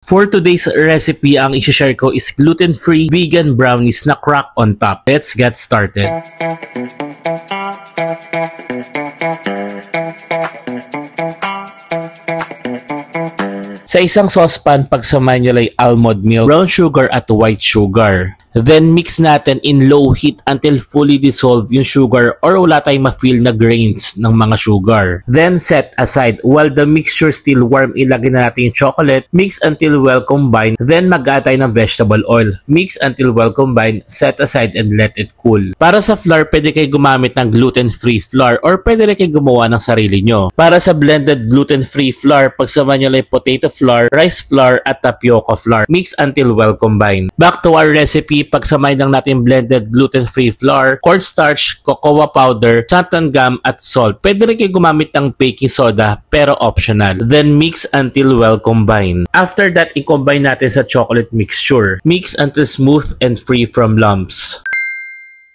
For today's recipe, ang i-share ko is gluten-free vegan brownies na crack on top. Let's get started. Sa isang saucepan, pagsamahin nyo lang almond milk, brown sugar at white sugar. Then mix natin in low heat until fully dissolve yung sugar or wala tayong ma-feel na grains ng mga sugar. Then set aside. While the mixture still warm, ilagay na natin yung chocolate. Mix until well combined. Then mag-add tayo ng vegetable oil. Mix until well combined. Set aside and let it cool. Para sa flour, pwede kayo gumamit ng gluten-free flour or pwede rin kayo gumawa ng sarili nyo. Para sa blended gluten-free flour, pagsamahin nyo lang potato flour, rice flour at tapioca flour. Mix until well combined. Back to our recipe. Pagsamahin lang natin blended gluten-free flour, cornstarch, cocoa powder, xanthan gum at salt. Pwede rin kayo gumamit ng baking soda pero optional. Then mix until well combined. After that, i-combine natin sa chocolate mixture. Mix until smooth and free from lumps.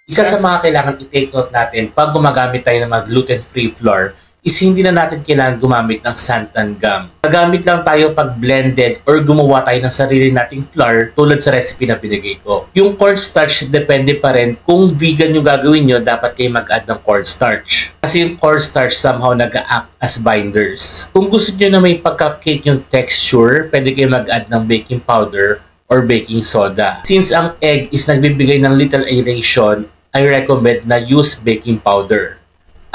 Isa sa mga kailangan i-take note natin pag gumagamit tayo ng mga gluten-free flour is hindi na natin kailangan gumamit ng xanthan gum. Gagamit lang tayo pag blended or gumawa tayo ng sarili nating flour tulad sa recipe na binigay ko. Yung cornstarch, depende pa rin kung vegan yung gagawin nyo, dapat kayo mag-add ng cornstarch. Kasi yung cornstarch somehow nag-act as binders. Kung gusto nyo na may pagka-cake yung texture, pwede kayo mag-add ng baking powder or baking soda. Since ang egg is nagbibigay ng little aeration, I recommend na use baking powder.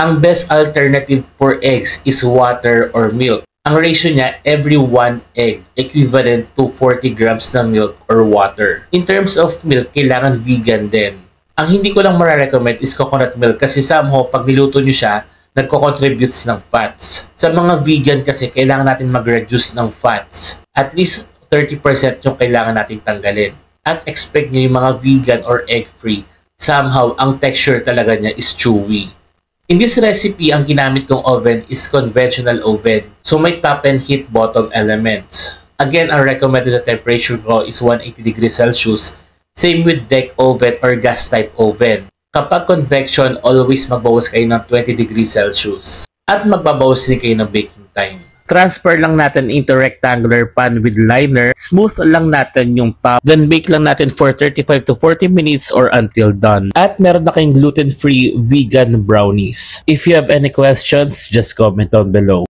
Ang best alternative for eggs is water or milk. Ang ratio niya, every 1 egg, equivalent to 40 grams na milk or water. In terms of milk, kailangan vegan din. Ang hindi ko lang mara-recommend is coconut milk kasi somehow, pag niluto nyo siya, nagko-contributes ng fats. Sa mga vegan kasi, kailangan natin mag-reduce ng fats. At least 30% yung kailangan natin tanggalin. At expect nyo yung mga vegan or egg-free, somehow, ang texture talaga niya is chewy. In this recipe, ang ginamit kong oven is conventional oven. So may top and heat bottom elements. Again, ang recommended na temperature ko is 180 degrees Celsius. Same with deck oven or gas type oven. Kapag convection, always magbawas kayo ng 20 degrees Celsius. At magbabawas din kayo ng baking time. Transfer lang natin into rectangular pan with liner. Smooth lang natin yung top. Then bake lang natin for 35 to 40 minutes or until done. At meron na kayong gluten-free vegan brownies. If you have any questions, just comment down below.